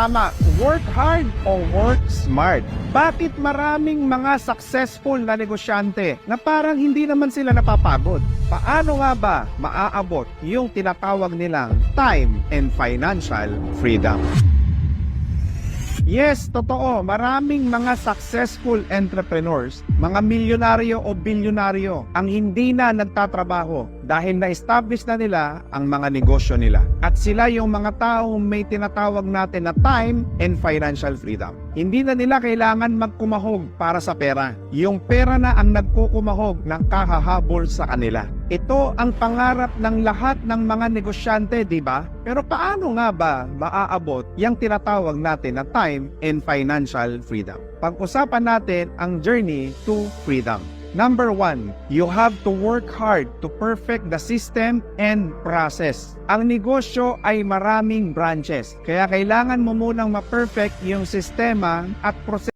Tama, work hard o work smart. Bakit maraming mga successful na negosyante na parang hindi naman sila napapagod? Paano nga ba maaabot yung tinatawag nilang time and financial freedom? Yes, totoo. Maraming mga successful entrepreneurs, mga milyonaryo o bilyonaryo ang hindi na nagtatrabaho dahil na-establish na nila ang mga negosyo nila. At sila yung mga taong may tinatawag natin na time and financial freedom. Hindi na nila kailangan magkumahog para sa pera. Yung pera na ang nagkukumahog ng kakahabol sa kanila. Ito ang pangarap ng lahat ng mga negosyante, di ba? Pero paano nga ba maaabot yung tinatawag natin na time and financial freedom? Pag-usapan natin ang journey to freedom. Number 1, you have to work hard to perfect the system and process. Ang negosyo ay maraming branches, kaya kailangan mo munang ma-perfect yung sistema at proseso